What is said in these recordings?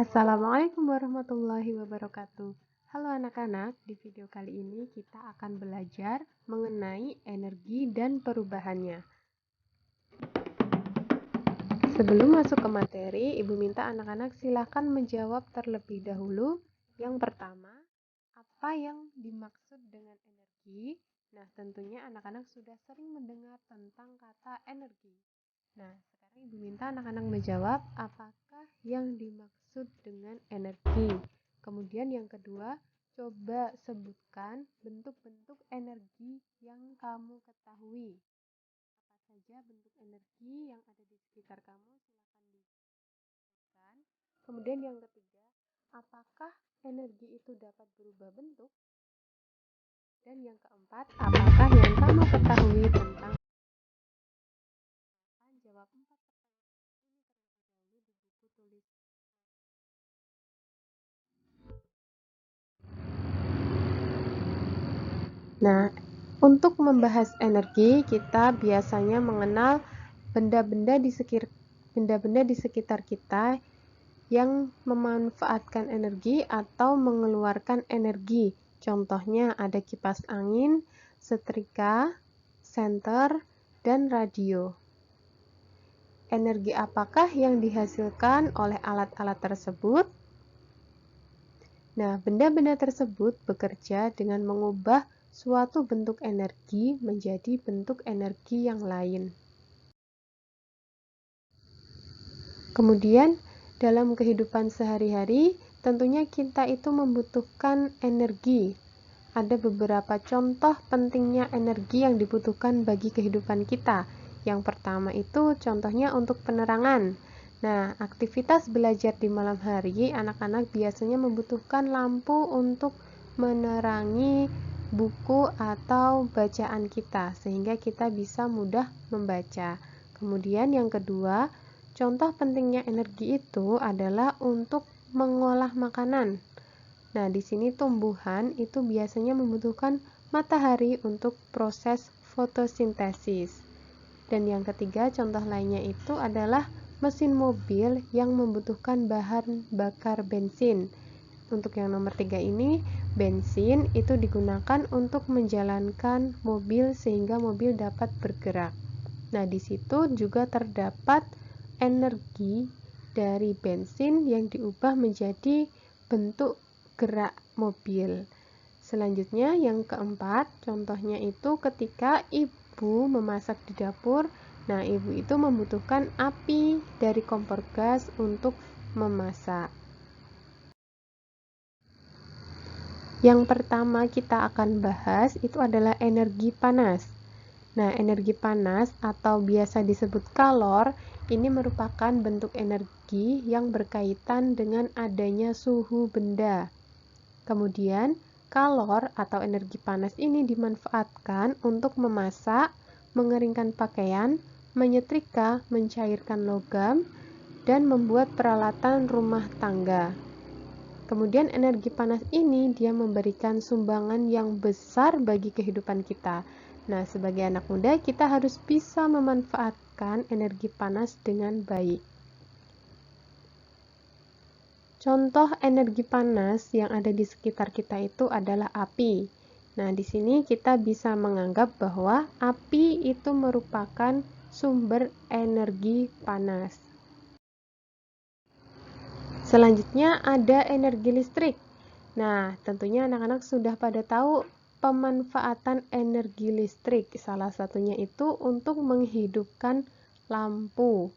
Assalamualaikum warahmatullahi wabarakatuh. Halo anak-anak, di video kali ini kita akan belajar mengenai energi dan perubahannya. Sebelum masuk ke materi, Ibu minta anak-anak silakan menjawab terlebih dahulu. Yang pertama, apa yang dimaksud dengan energi? Nah, tentunya anak-anak sudah sering mendengar tentang kata energi. Nah, sekarang Ibu minta anak-anak menjawab apakah yang dimaksud dengan energi. Kemudian yang kedua, coba sebutkan bentuk-bentuk energi yang kamu ketahui. Apa saja bentuk energi yang ada di sekitar kamu? Silakan disebutkan. Kemudian yang ketiga, apakah energi itu dapat berubah bentuk? Dan yang keempat, apakah yang kamu ketahui tentang jawab 4 pertanyaan ini terlebih dahulu di buku tulis. Nah, untuk membahas energi, kita biasanya mengenal benda-benda di sekitar kita yang memanfaatkan energi atau mengeluarkan energi. Contohnya ada kipas angin, setrika, senter, dan radio. Energi apakah yang dihasilkan oleh alat-alat tersebut? Nah, benda-benda tersebut bekerja dengan mengubah suatu bentuk energi menjadi bentuk energi yang lain. Kemudian, dalam kehidupan sehari-hari, tentunya kita itu membutuhkan energi. Ada beberapa contoh pentingnya energi yang dibutuhkan bagi kehidupan kita. Yang pertama itu contohnya untuk penerangan. Nah, aktivitas belajar di malam hari, anak-anak biasanya membutuhkan lampu untuk menerangi buku atau bacaan kita, sehingga kita bisa mudah membaca. Kemudian yang kedua, contoh pentingnya energi itu adalah untuk mengolah makanan. Nah, di sini tumbuhan itu biasanya membutuhkan matahari untuk proses fotosintesis. Dan yang ketiga, contoh lainnya itu adalah mesin mobil yang membutuhkan bahan bakar bensin. Untuk yang nomor 3 ini, bensin itu digunakan untuk menjalankan mobil sehingga mobil dapat bergerak. Nah, di situ juga terdapat energi dari bensin yang diubah menjadi bentuk gerak mobil. Selanjutnya yang keempat, contohnya itu ketika ibu memasak di dapur. Nah, ibu itu membutuhkan api dari kompor gas untuk memasak. Yang pertama kita akan bahas itu adalah energi panas. Nah, energi panas atau biasa disebut kalor, ini merupakan bentuk energi yang berkaitan dengan adanya suhu benda. Kemudian, kalor atau energi panas ini dimanfaatkan untuk memasak, mengeringkan pakaian, menyetrika, mencairkan logam, dan membuat peralatan rumah tangga. Kemudian energi panas ini dia memberikan sumbangan yang besar bagi kehidupan kita. Nah, sebagai anak muda kita harus bisa memanfaatkan energi panas dengan baik. Contoh energi panas yang ada di sekitar kita itu adalah api. Nah, di sini kita bisa menganggap bahwa api itu merupakan sumber energi panas. Selanjutnya ada energi listrik. Nah, tentunya anak-anak sudah pada tahu pemanfaatan energi listrik. Salah satunya itu untuk menghidupkan lampu.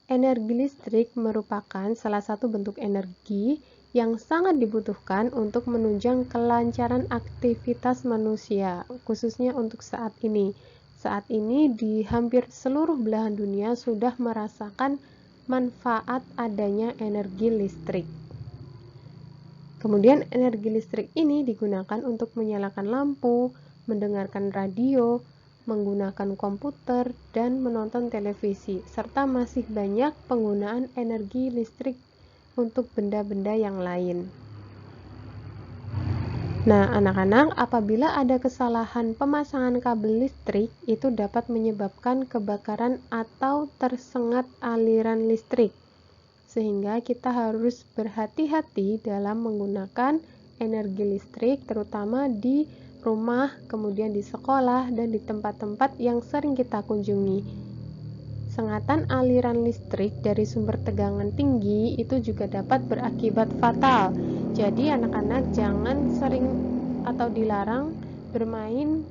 Energi listrik merupakan salah satu bentuk energi yang sangat dibutuhkan untuk menunjang kelancaran aktivitas manusia, khususnya untuk saat ini. Saat ini di hampir seluruh belahan dunia sudah merasakan manfaat adanya energi listrik. Kemudian energi listrik ini digunakan untuk menyalakan lampu, mendengarkan radio, menggunakan komputer, dan menonton televisi, serta masih banyak penggunaan energi listrik untuk benda-benda yang lain. Nah, anak-anak, apabila ada kesalahan pemasangan kabel listrik, itu dapat menyebabkan kebakaran atau tersengat aliran listrik. sehingga kita harus berhati-hati dalam menggunakan energi listrik, terutama di rumah, kemudian di sekolah, dan di tempat-tempat yang sering kita kunjungi. Sengatan aliran listrik dari sumber tegangan tinggi itu juga dapat berakibat fatal. Jadi anak-anak jangan sering atau dilarang bermain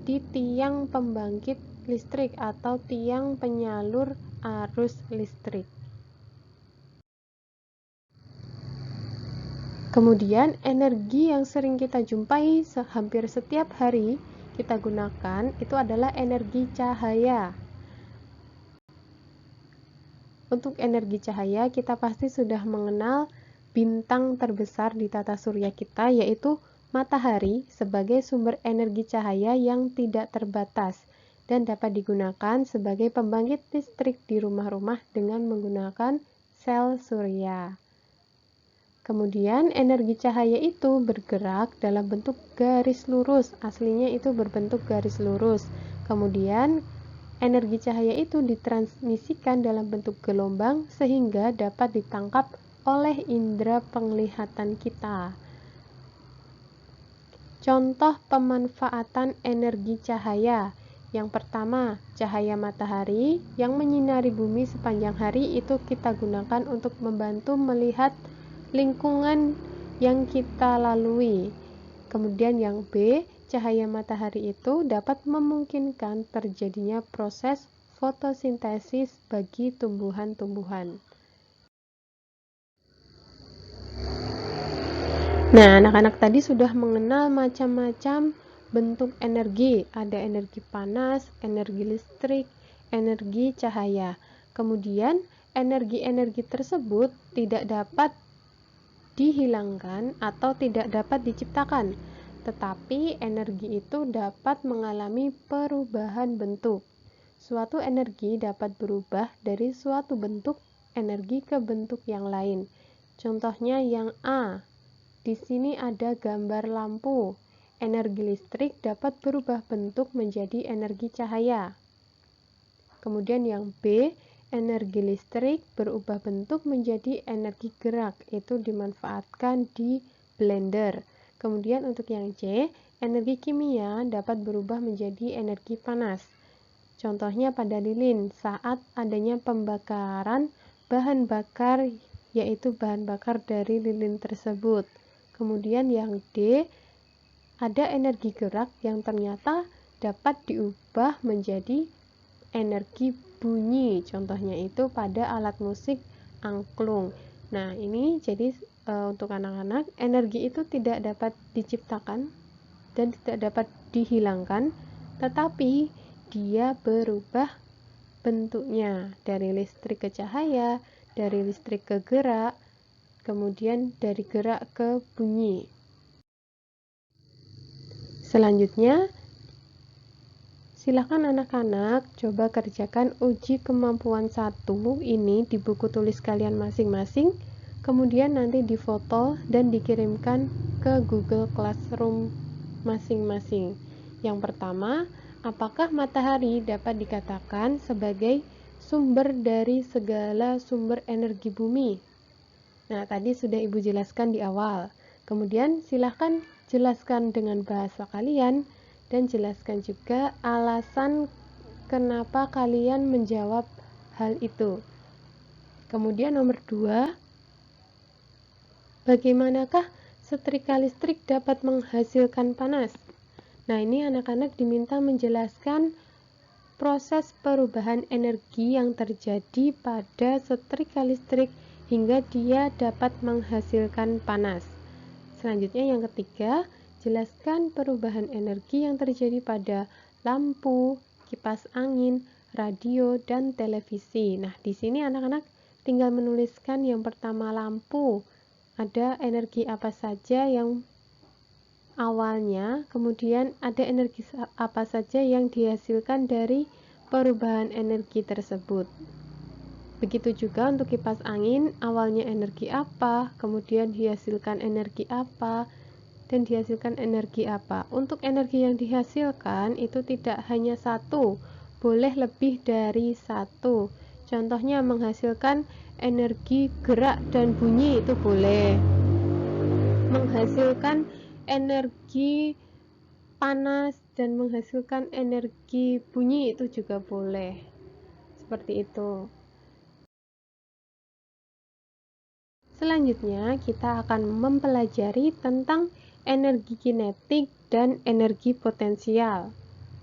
di tiang pembangkit listrik atau tiang penyalur arus listrik. Kemudian energi yang sering kita jumpai hampir setiap hari kita gunakan itu adalah energi cahaya. Untuk energi cahaya kita pasti sudah mengenal bintang terbesar di tata surya kita, yaitu matahari, sebagai sumber energi cahaya yang tidak terbatas dan dapat digunakan sebagai pembangkit listrik di rumah-rumah dengan menggunakan sel surya. Kemudian energi cahaya itu bergerak dalam bentuk garis lurus, aslinya itu berbentuk garis lurus. Kemudian energi cahaya itu ditransmisikan dalam bentuk gelombang sehingga dapat ditangkap oleh indera penglihatan kita. Contoh pemanfaatan energi cahaya. Yang pertama, cahaya matahari yang menyinari bumi sepanjang hari itu kita gunakan untuk membantu melihat lingkungan yang kita lalui. Kemudian yang B, cahaya matahari itu dapat memungkinkan terjadinya proses fotosintesis bagi tumbuhan-tumbuhan. Nah, anak-anak tadi sudah mengenal macam-macam bentuk energi. Ada energi panas, energi listrik, energi cahaya. Kemudian, energi-energi tersebut tidak dapat dihilangkan atau tidak dapat diciptakan, tetapi energi itu dapat mengalami perubahan bentuk. Suatu energi dapat berubah dari suatu bentuk energi ke bentuk yang lain. Contohnya yang A. Di sini ada gambar lampu. Energi listrik dapat berubah bentuk menjadi energi cahaya. Kemudian yang B, energi listrik berubah bentuk menjadi energi gerak, itu dimanfaatkan di blender. Kemudian untuk yang C, energi kimia dapat berubah menjadi energi panas. Contohnya pada lilin saat adanya pembakaran bahan bakar, yaitu bahan bakar dari lilin tersebut. Kemudian yang D, ada energi gerak yang ternyata dapat diubah menjadi energi bunyi, contohnya itu pada alat musik angklung. Nah, ini jadi untuk anak-anak, energi itu tidak dapat diciptakan dan tidak dapat dihilangkan, tetapi dia berubah bentuknya dari listrik ke cahaya, dari listrik ke gerak, kemudian dari gerak ke bunyi. Selanjutnya, silakan anak-anak coba kerjakan uji kemampuan 1 ini di buku tulis kalian masing-masing, kemudian nanti difoto dan dikirimkan ke Google Classroom masing-masing. Yang pertama, apakah matahari dapat dikatakan sebagai sumber dari segala sumber energi bumi? Nah, tadi sudah Ibu jelaskan di awal. Kemudian silahkan jelaskan dengan bahasa kalian dan jelaskan juga alasan kenapa kalian menjawab hal itu. Kemudian nomor 2, bagaimanakah setrika listrik dapat menghasilkan panas? Nah, ini anak-anak diminta menjelaskan proses perubahan energi yang terjadi pada setrika listrik hingga dia dapat menghasilkan panas. Selanjutnya yang ketiga, jelaskan perubahan energi yang terjadi pada lampu, kipas angin, radio, dan televisi. Nah, di sini anak-anak tinggal menuliskan yang pertama lampu. Ada energi apa saja yang awalnya, kemudian ada energi apa saja yang dihasilkan dari perubahan energi tersebut. Begitu juga untuk kipas angin, awalnya energi apa, kemudian dihasilkan energi apa, dan dihasilkan energi apa. Untuk energi yang dihasilkan itu tidak hanya satu, boleh lebih dari satu. Contohnya menghasilkan energi gerak dan bunyi itu boleh. Menghasilkan energi panas dan menghasilkan energi bunyi itu juga boleh. Seperti itu. Selanjutnya, kita akan mempelajari tentang energi kinetik dan energi potensial.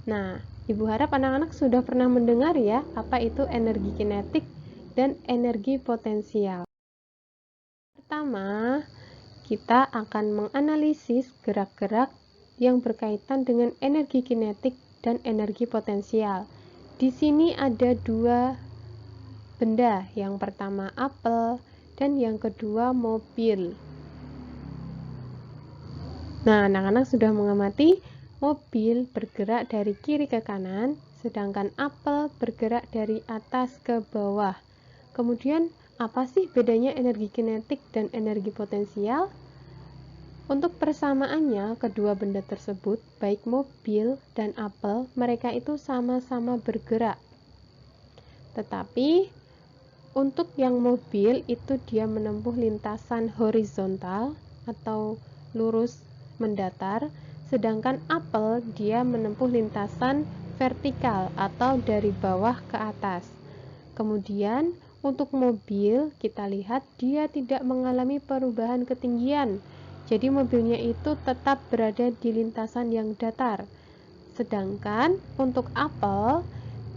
Nah, Ibu harap anak-anak sudah pernah mendengar ya, apa itu energi kinetik dan energi potensial. Pertama, kita akan menganalisis gerak-gerak yang berkaitan dengan energi kinetik dan energi potensial. Di sini ada dua benda, yang pertama apel dan yang kedua mobil. Nah, anak-anak sudah mengamati mobil bergerak dari kiri ke kanan, sedangkan apel bergerak dari atas ke bawah. Kemudian, apa sih bedanya energi kinetik dan energi potensial? Untuk persamaannya, kedua benda tersebut, baik mobil dan apel, mereka itu sama-sama bergerak. Tetapi, untuk yang mobil itu dia menempuh lintasan horizontal atau lurus mendatar, sedangkan apel dia menempuh lintasan vertikal atau dari bawah ke atas. Kemudian, untuk mobil, kita lihat dia tidak mengalami perubahan ketinggian. Jadi mobilnya itu tetap berada di lintasan yang datar. Sedangkan untuk apel,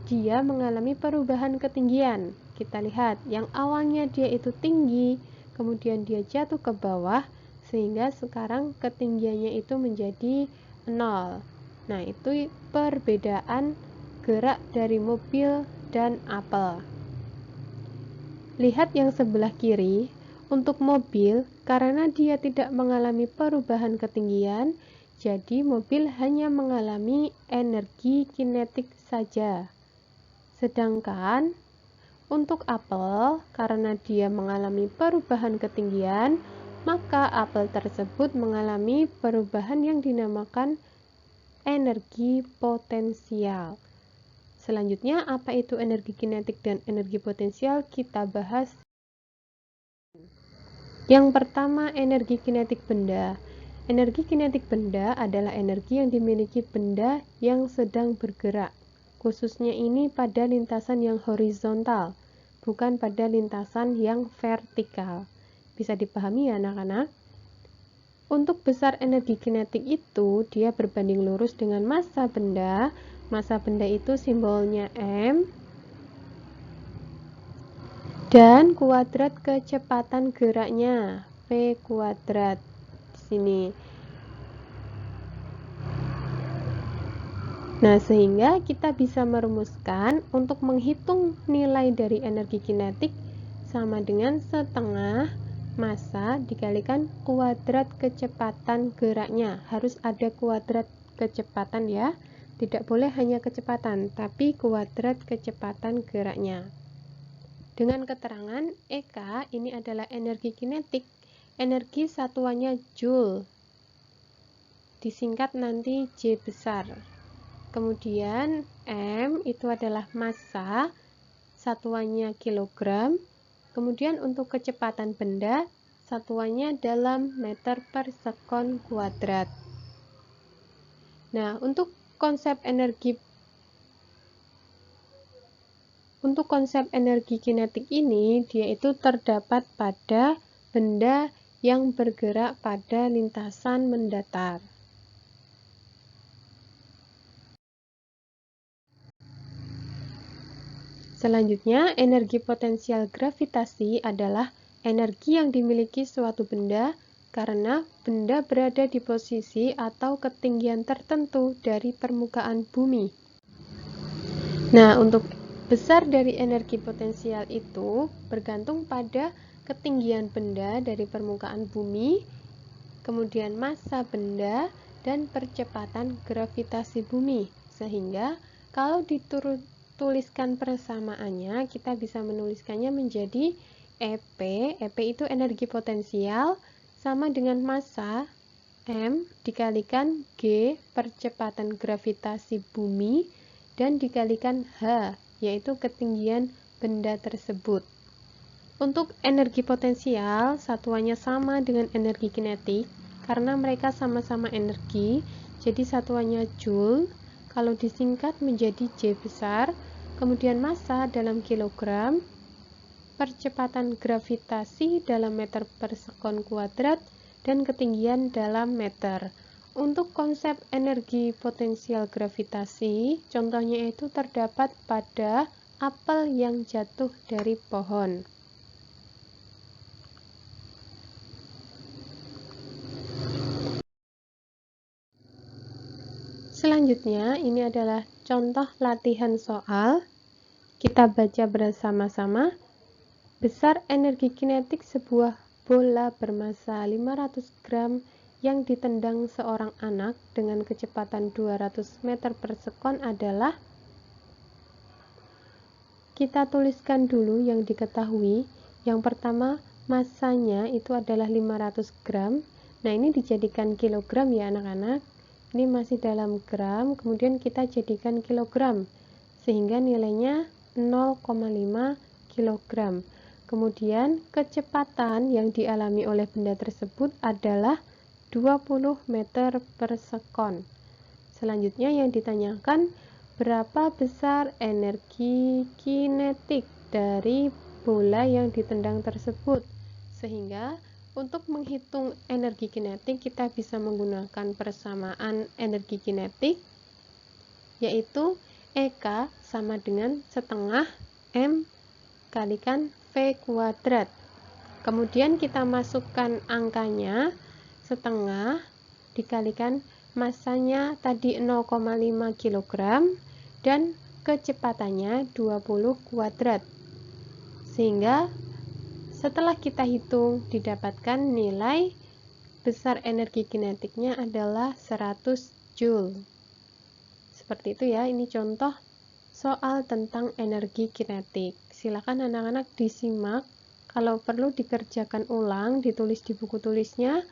dia mengalami perubahan ketinggian. Kita lihat, yang awalnya dia itu tinggi, kemudian dia jatuh ke bawah, sehingga sekarang ketinggiannya itu menjadi 0. Nah, itu perbedaan gerak dari mobil dan apel. Lihat yang sebelah kiri, untuk mobil, karena dia tidak mengalami perubahan ketinggian, jadi mobil hanya mengalami energi kinetik saja. Sedangkan untuk apel, karena dia mengalami perubahan ketinggian, maka apel tersebut mengalami perubahan yang dinamakan energi potensial. Selanjutnya, apa itu energi kinetik dan energi potensial? Kita bahas. Yang pertama, energi kinetik benda. Energi kinetik benda adalah energi yang dimiliki benda yang sedang bergerak. Khususnya ini pada lintasan yang horizontal, bukan pada lintasan yang vertikal. Bisa dipahami ya anak-anak? Untuk besar energi kinetik itu, dia berbanding lurus dengan massa benda. Massa benda itu simbolnya M. Dan kuadrat kecepatan geraknya, V kuadrat. Di sini. Nah, sehingga kita bisa merumuskan untuk menghitung nilai dari energi kinetik sama dengan setengah massa dikalikan kuadrat kecepatan geraknya. Harus ada kuadrat kecepatan ya. Tidak boleh hanya kecepatan, tapi kuadrat kecepatan geraknya. Dengan keterangan EK ini adalah energi kinetik. Energi satuannya Joule. Disingkat nanti J besar. Kemudian M itu adalah massa, satuannya kilogram. Kemudian untuk kecepatan benda, satuannya dalam meter per sekon kuadrat. Nah, untuk konsep energi kinetik ini, dia itu terdapat pada benda yang bergerak pada lintasan mendatar. Selanjutnya, energi potensial gravitasi adalah energi yang dimiliki suatu benda karena benda berada di posisi atau ketinggian tertentu dari permukaan bumi. Nah, untuk besar dari energi potensial itu bergantung pada ketinggian benda dari permukaan bumi, kemudian massa benda, dan percepatan gravitasi bumi. Sehingga kalau dituliskan persamaannya, kita bisa menuliskannya menjadi EP. EP itu energi potensial sama dengan massa M dikalikan G percepatan gravitasi bumi dan dikalikan H, yaitu ketinggian benda tersebut. Untuk energi potensial, satuannya sama dengan energi kinetik, karena mereka sama-sama energi, jadi satuannya Joule, kalau disingkat menjadi J besar, kemudian massa dalam kilogram, percepatan gravitasi dalam meter per sekon kuadrat, dan ketinggian dalam meter. Untuk konsep energi potensial gravitasi, contohnya itu terdapat pada apel yang jatuh dari pohon. Selanjutnya, ini adalah contoh latihan soal. Kita baca bersama-sama. Besar energi kinetik sebuah bola bermassa 500 gram yang ditendang seorang anak dengan kecepatan 200 meter per sekon adalah. Kita tuliskan dulu yang diketahui. Yang pertama, massanya itu adalah 500 gram. Nah, ini dijadikan kilogram ya anak-anak. Ini masih dalam gram, kemudian kita jadikan kilogram, sehingga nilainya 0,5 kilogram. Kemudian kecepatan yang dialami oleh benda tersebut adalah 20 meter per sekon. Selanjutnya yang ditanyakan, berapa besar energi kinetik dari bola yang ditendang tersebut? Sehingga untuk menghitung energi kinetik, kita bisa menggunakan persamaan energi kinetik, yaitu EK sama dengan setengah M kalikan V kuadrat. Kemudian kita masukkan angkanya, setengah dikalikan massanya tadi 0,5 kg dan kecepatannya 20 kuadrat. Sehingga setelah kita hitung, didapatkan nilai besar energi kinetiknya adalah 100 Joule. Seperti itu ya, ini contoh soal tentang energi kinetik. Silakan anak-anak disimak, kalau perlu dikerjakan ulang, ditulis di buku tulisnya,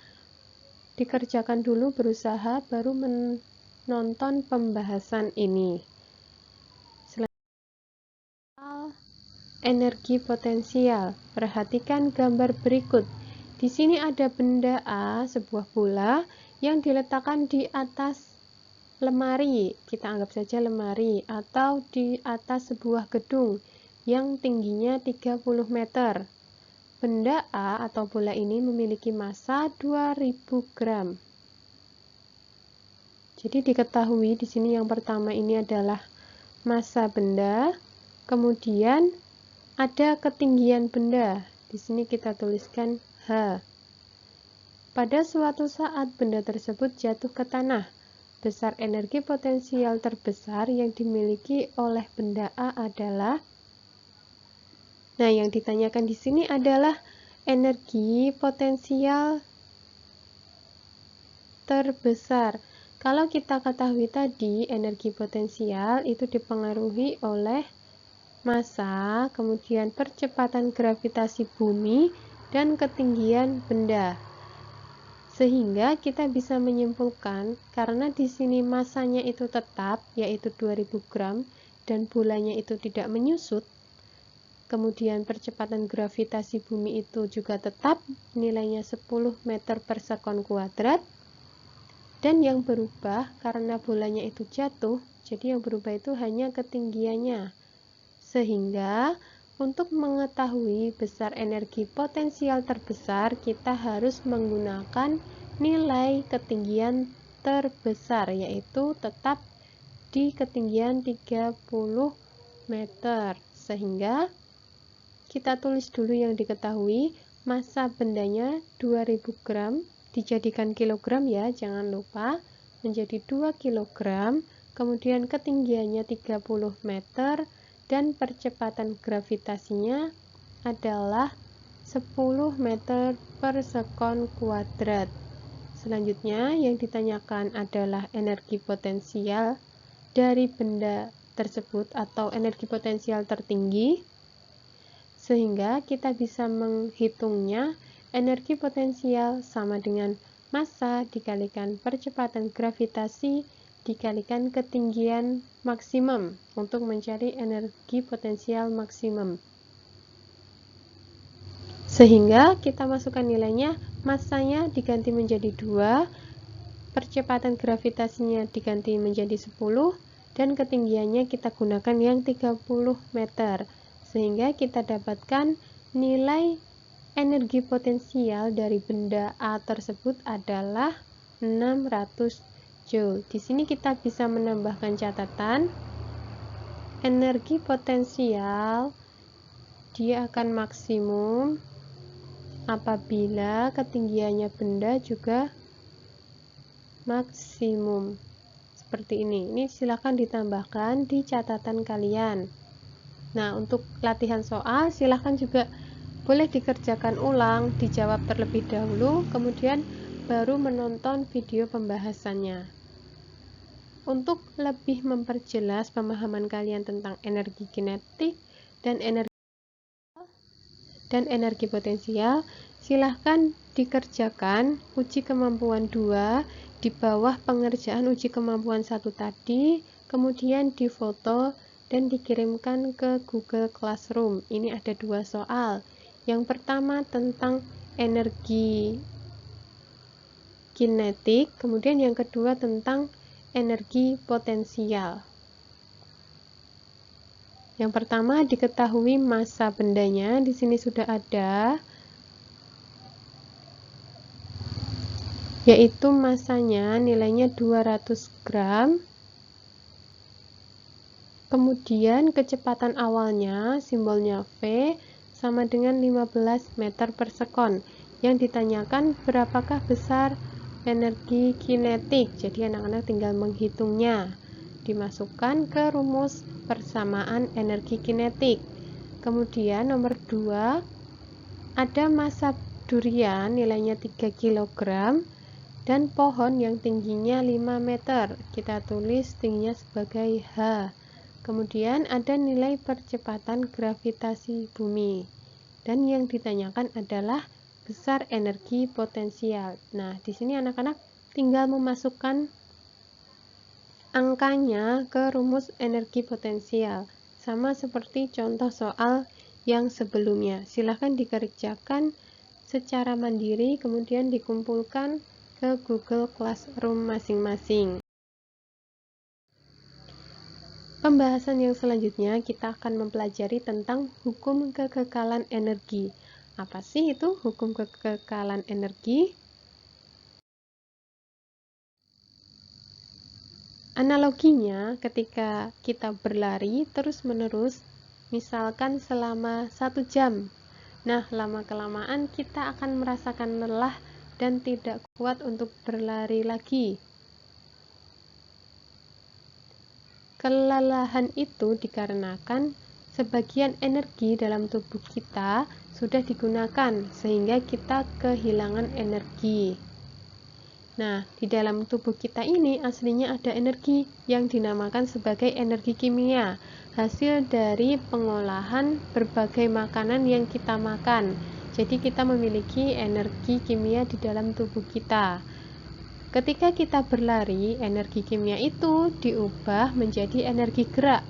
dikerjakan dulu berusaha, baru menonton pembahasan ini. Energi potensial. Perhatikan gambar berikut. Di sini ada benda A, sebuah bola yang diletakkan di atas lemari. Kita anggap saja lemari, atau di atas sebuah gedung yang tingginya 30 meter. Benda A atau bola ini memiliki massa 2000 gram. Jadi diketahui di sini yang pertama ini adalah massa benda, kemudian ada ketinggian benda. Di sini kita tuliskan H. Pada suatu saat benda tersebut jatuh ke tanah. Besar energi potensial terbesar yang dimiliki oleh benda A adalah. Nah, yang ditanyakan di sini adalah energi potensial terbesar. Kalau kita ketahui tadi, energi potensial itu dipengaruhi oleh massa, kemudian percepatan gravitasi bumi, dan ketinggian benda. Sehingga kita bisa menyimpulkan, karena di sini massanya itu tetap, yaitu 2000 gram, dan bolanya itu tidak menyusut, kemudian percepatan gravitasi bumi itu juga tetap, nilainya 10 meter per sekon kuadrat, dan yang berubah, karena bolanya itu jatuh, jadi yang berubah itu hanya ketinggiannya. Sehingga untuk mengetahui besar energi potensial terbesar, kita harus menggunakan nilai ketinggian terbesar, yaitu tetap di ketinggian 30 meter. Sehingga kita tulis dulu yang diketahui, massa bendanya 2000 gram, dijadikan kilogram ya, jangan lupa, menjadi 2 kilogram, kemudian ketinggiannya 30 meter, dan percepatan gravitasinya adalah 10 meter per sekon kuadrat. Selanjutnya yang ditanyakan adalah energi potensial dari benda tersebut atau energi potensial tertinggi, sehingga kita bisa menghitungnya. Energi potensial sama dengan massa dikalikan percepatan gravitasi dikalikan ketinggian maksimum untuk mencari energi potensial maksimum. Sehingga kita masukkan nilainya, massanya diganti menjadi 2, percepatan gravitasinya diganti menjadi 10, dan ketinggiannya kita gunakan yang 30 meter. Sehingga kita dapatkan nilai energi potensial dari benda A tersebut adalah 600 Joule. Di sini kita bisa menambahkan catatan, energi potensial dia akan maksimum apabila ketinggiannya benda juga maksimum. Seperti ini. Ini silakan ditambahkan di catatan kalian. Nah, untuk latihan soal silakan juga boleh dikerjakan ulang, dijawab terlebih dahulu, kemudian baru menonton video pembahasannya. Untuk lebih memperjelas pemahaman kalian tentang energi kinetik dan energi potensial, silahkan dikerjakan uji kemampuan 2 di bawah pengerjaan uji kemampuan 1 tadi, kemudian difoto dan dikirimkan ke Google Classroom. Ini ada 2 soal. Yang pertama tentang energi kinetik, kemudian yang kedua tentang energi potensial. Yang pertama diketahui massa bendanya, di sini sudah ada, yaitu massanya nilainya 200 gram. Kemudian kecepatan awalnya simbolnya V sama dengan 15 meter per sekon. Yang ditanyakan berapakah besar energi kinetik. Jadi anak-anak tinggal menghitungnya. Dimasukkan ke rumus persamaan energi kinetik. Kemudian nomor 2, ada massa durian nilainya 3 kg dan pohon yang tingginya 5 meter. Kita tulis tingginya sebagai H. Kemudian ada nilai percepatan gravitasi bumi. Dan yang ditanyakan adalah besar energi potensial. Nah, di sini anak-anak tinggal memasukkan angkanya ke rumus energi potensial. Sama seperti contoh soal yang sebelumnya. Silahkan dikerjakan secara mandiri, kemudian dikumpulkan ke Google Classroom masing-masing. Pembahasan yang selanjutnya kita akan mempelajari tentang hukum kekekalan energi. Apa sih itu hukum kekekalan energi? Analoginya ketika kita berlari terus-menerus, misalkan selama 1 jam. Nah, lama-kelamaan kita akan merasakan lelah dan tidak kuat untuk berlari lagi. Kelelahan itu dikarenakan sebagian energi dalam tubuh kita sudah digunakan sehingga kita kehilangan energi. Nah, di dalam tubuh kita ini aslinya ada energi yang dinamakan sebagai energi kimia, hasil dari pengolahan berbagai makanan yang kita makan. Jadi kita memiliki energi kimia di dalam tubuh kita. Ketika kita berlari, energi kimia itu diubah menjadi energi gerak,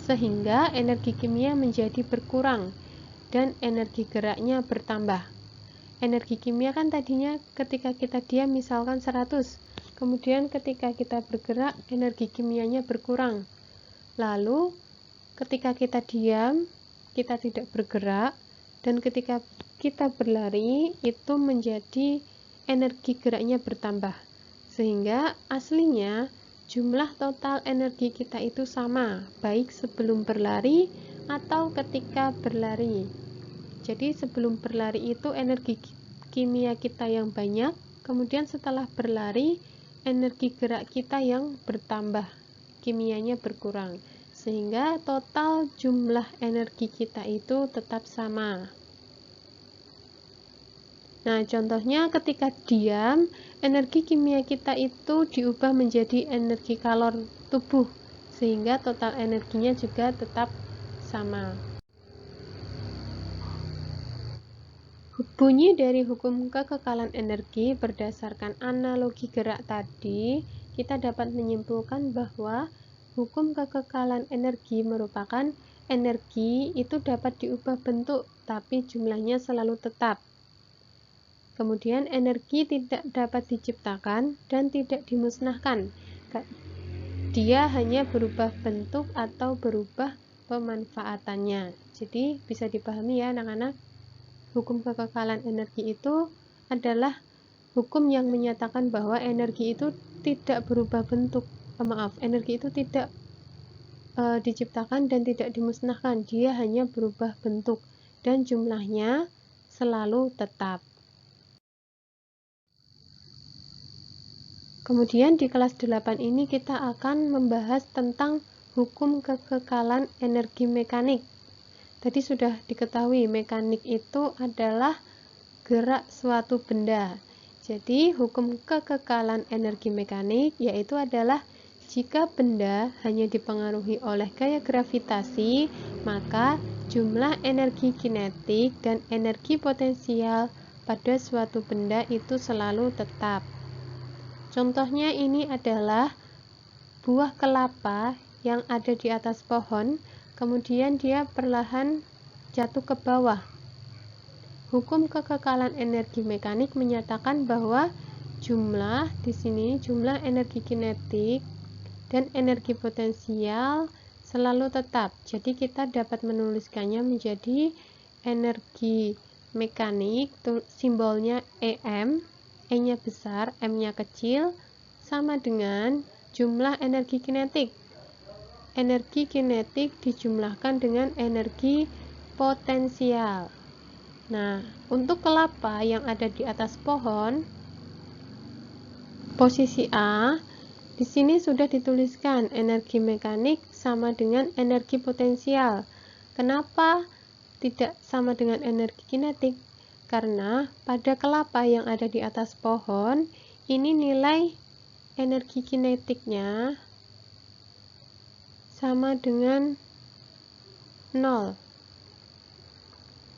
sehingga energi kimia menjadi berkurang dan energi geraknya bertambah. Energi kimia kan tadinya ketika kita diam misalkan 100, kemudian ketika kita bergerak energi kimianya berkurang. Lalu ketika kita diam, kita tidak bergerak, dan ketika kita berlari itu menjadi energi geraknya bertambah, sehingga aslinya jumlah total energi kita itu sama, baik sebelum berlari atau ketika berlari. Jadi sebelum berlari itu energi kimia kita yang banyak, kemudian setelah berlari energi gerak kita yang bertambah, kimianya berkurang, sehingga total jumlah energi kita itu tetap sama. Nah, contohnya ketika diam, energi kimia kita itu diubah menjadi energi kalor tubuh, sehingga total energinya juga tetap sama. Bunyi dari hukum kekekalan energi berdasarkan analogi gerak tadi, kita dapat menyimpulkan bahwa hukum kekekalan energi merupakan energi itu dapat diubah bentuk tapi jumlahnya selalu tetap. Kemudian energi tidak dapat diciptakan dan tidak dimusnahkan. Dia hanya berubah bentuk atau berubah pemanfaatannya. Jadi bisa dipahami ya anak-anak, hukum kekekalan energi itu adalah hukum yang menyatakan bahwa energi itu tidak berubah bentuk. Energi itu tidak diciptakan dan tidak dimusnahkan. Dia hanya berubah bentuk dan jumlahnya selalu tetap. Kemudian di kelas 8 ini kita akan membahas tentang hukum kekekalan energi mekanik. Tadi sudah diketahui mekanik itu adalah gerak suatu benda. Jadi hukum kekekalan energi mekanik yaitu adalah jika benda hanya dipengaruhi oleh gaya gravitasi, maka jumlah energi kinetik dan energi potensial pada suatu benda itu selalu tetap. Contohnya ini adalah buah kelapa yang ada di atas pohon, kemudian dia perlahan jatuh ke bawah. Hukum kekekalan energi mekanik menyatakan bahwa jumlah di sini jumlah energi kinetik dan energi potensial selalu tetap. Jadi kita dapat menuliskannya menjadi energi mekanik, simbolnya EM, E-nya besar, M-nya kecil, sama dengan jumlah energi kinetik. Energi kinetik dijumlahkan dengan energi potensial. Nah, untuk kelapa yang ada di atas pohon, posisi A, di sini sudah dituliskan energi mekanik sama dengan energi potensial. Kenapa tidak sama dengan energi kinetik? Karena pada kelapa yang ada di atas pohon, ini nilai energi kinetiknya sama dengan 0.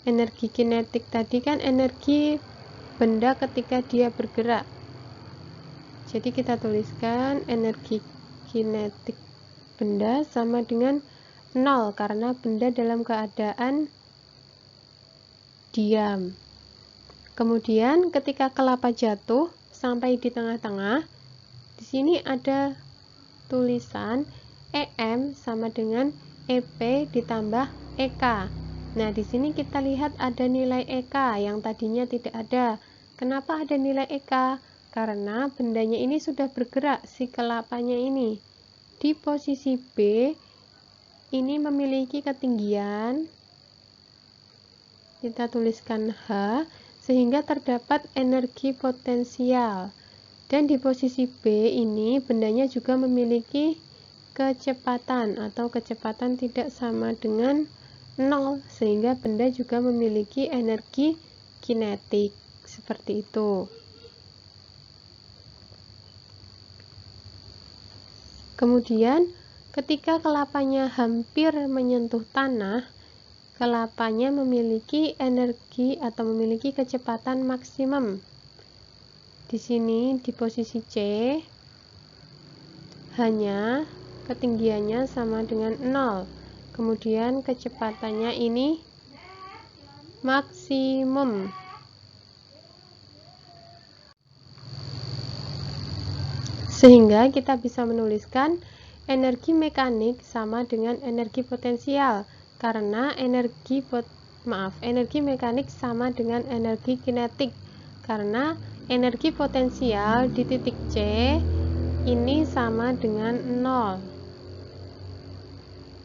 Energi kinetik tadi kan energi benda ketika dia bergerak. Jadi kita tuliskan energi kinetik benda sama dengan 0 karena benda dalam keadaan diam. Kemudian ketika kelapa jatuh sampai di tengah-tengah, di sini ada tulisan EM sama dengan EP ditambah EK. Nah, di sini kita lihat ada nilai EK yang tadinya tidak ada. Kenapa ada nilai EK? Karena bendanya ini sudah bergerak, si kelapanya ini. Di posisi B, ini memiliki ketinggian, kita tuliskan H, sehingga terdapat energi potensial. Dan di posisi B ini bendanya juga memiliki kecepatan atau kecepatan tidak sama dengan 0, sehingga benda juga memiliki energi kinetik seperti itu. Kemudian ketika kelapanya hampir menyentuh tanah, kelapanya memiliki energi atau memiliki kecepatan maksimum. Di sini di posisi C hanya ketinggiannya sama dengan 0. Kemudian kecepatannya ini maksimum. Sehingga kita bisa menuliskan energi mekanik sama dengan energi potensial. Karena energi mekanik sama dengan energi kinetik. Karena energi potensial di titik C ini sama dengan 0.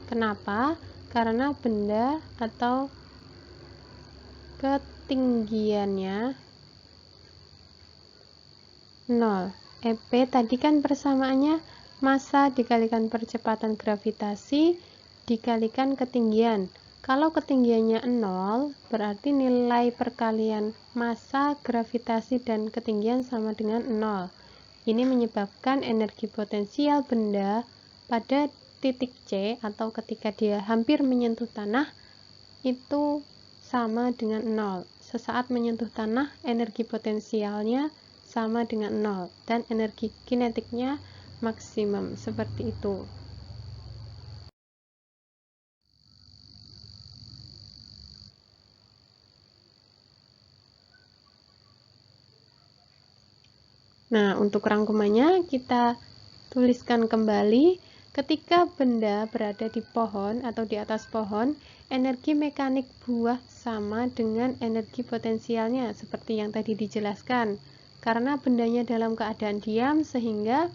Kenapa? Karena benda atau ketinggiannya 0. EP tadi kan persamaannya massa dikalikan percepatan gravitasi dikalikan ketinggian. Kalau ketinggiannya 0, berarti nilai perkalian massa, gravitasi, dan ketinggian sama dengan 0. Ini menyebabkan energi potensial benda pada titik C atau ketika dia hampir menyentuh tanah itu sama dengan 0. Sesaat menyentuh tanah, energi potensialnya sama dengan 0 dan energi kinetiknya maksimum, seperti itu. Nah, untuk rangkumannya kita tuliskan kembali. Ketika benda berada di pohon atau di atas pohon, energi mekanik buah sama dengan energi potensialnya, seperti yang tadi dijelaskan. Karena bendanya dalam keadaan diam, sehingga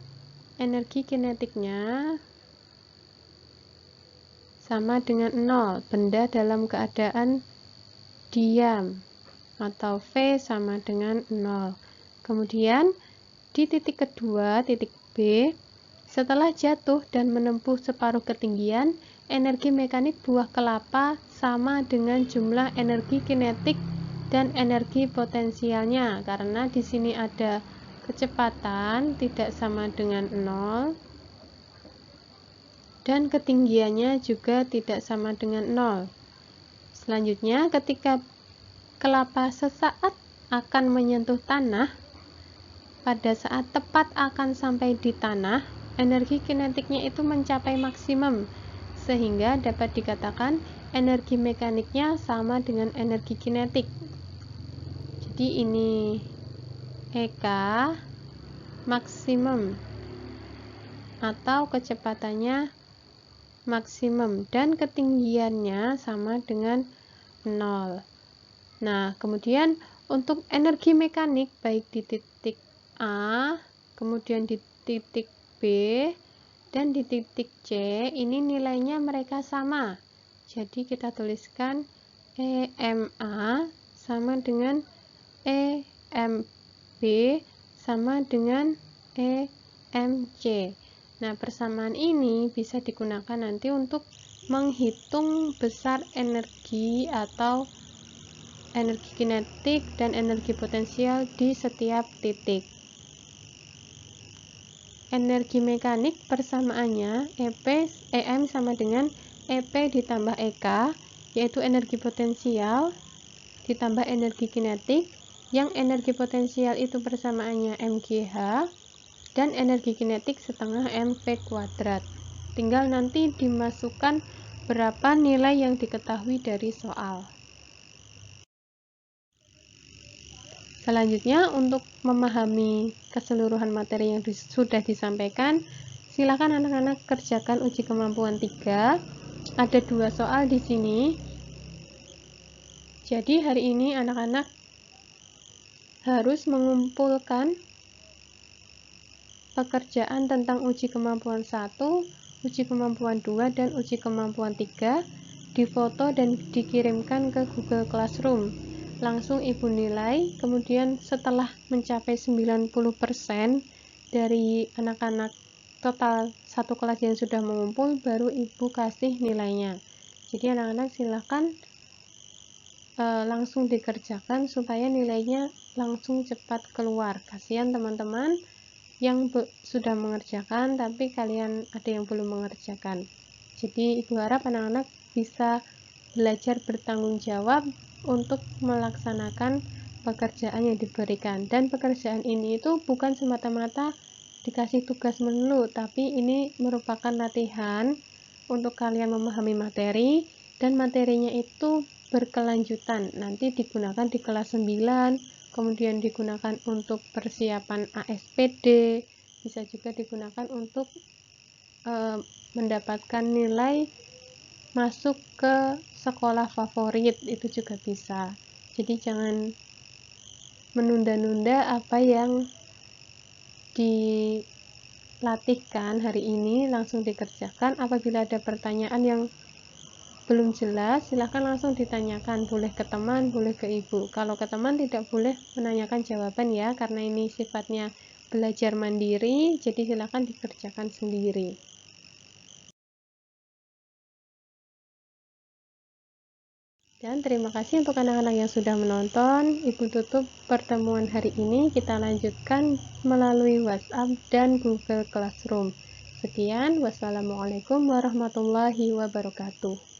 energi kinetiknya sama dengan 0. Benda dalam keadaan diam, atau V sama dengan 0. Kemudian, di titik kedua, titik B, setelah jatuh dan menempuh separuh ketinggian, energi mekanik buah kelapa sama dengan jumlah energi kinetik dan energi potensialnya, karena di sini ada kecepatan tidak sama dengan 0 dan ketinggiannya juga tidak sama dengan 0. Selanjutnya, ketika kelapa sesaat akan menyentuh tanah, pada saat tepat akan sampai di tanah, energi kinetiknya itu mencapai maksimum, sehingga dapat dikatakan energi mekaniknya sama dengan energi kinetik. Jadi ini EK maksimum atau kecepatannya maksimum dan ketinggiannya sama dengan 0. Nah, kemudian untuk energi mekanik baik di titik A, kemudian di titik B, dan di titik C, ini nilainya mereka sama. Jadi kita tuliskan EMA sama dengan EMB sama dengan EMC. Nah, persamaan ini bisa digunakan nanti untuk menghitung besar energi atau energi kinetik dan energi potensial di setiap titik. Energi mekanik persamaannya EM sama dengan EP ditambah EK, yaitu energi potensial ditambah energi kinetik, yang energi potensial itu persamaannya mgh dan energi kinetik setengah mv kuadrat. Tinggal nanti dimasukkan berapa nilai yang diketahui dari soal. Selanjutnya, untuk memahami keseluruhan materi yang sudah disampaikan, silakan anak-anak kerjakan uji kemampuan 3. Ada 2 soal di sini. Jadi hari ini anak-anak harus mengumpulkan pekerjaan tentang uji kemampuan 1, uji kemampuan 2, dan uji kemampuan 3, difoto dan dikirimkan ke Google Classroom. Langsung ibu nilai, kemudian setelah mencapai 90% dari anak-anak total satu kelas yang sudah mengumpul, baru ibu kasih nilainya. Jadi anak-anak silakan langsung dikerjakan supaya nilainya langsung cepat keluar. Kasihan teman-teman yang sudah mengerjakan tapi kalian ada yang belum mengerjakan. Jadi ibu harap anak-anak bisa belajar bertanggung jawab untuk melaksanakan pekerjaan yang diberikan, dan pekerjaan ini itu bukan semata-mata dikasih tugas melulu, tapi ini merupakan latihan untuk kalian memahami materi, dan materinya itu berkelanjutan, nanti digunakan di kelas 9, kemudian digunakan untuk persiapan ASPD, bisa juga digunakan untuk mendapatkan nilai masuk ke sekolah favorit, itu juga bisa. Jadi jangan menunda-nunda apa yang dilatihkan hari ini, langsung dikerjakan. Apabila ada pertanyaan yang belum jelas, silahkan langsung ditanyakan, boleh ke teman, boleh ke ibu. Kalau ke teman tidak boleh menanyakan jawaban ya, karena ini sifatnya belajar mandiri, jadi silahkan dikerjakan sendiri. Dan terima kasih untuk anak-anak yang sudah menonton. Ibu tutup pertemuan hari ini, kita lanjutkan melalui WhatsApp dan Google Classroom. Sekian, wassalamualaikum warahmatullahi wabarakatuh.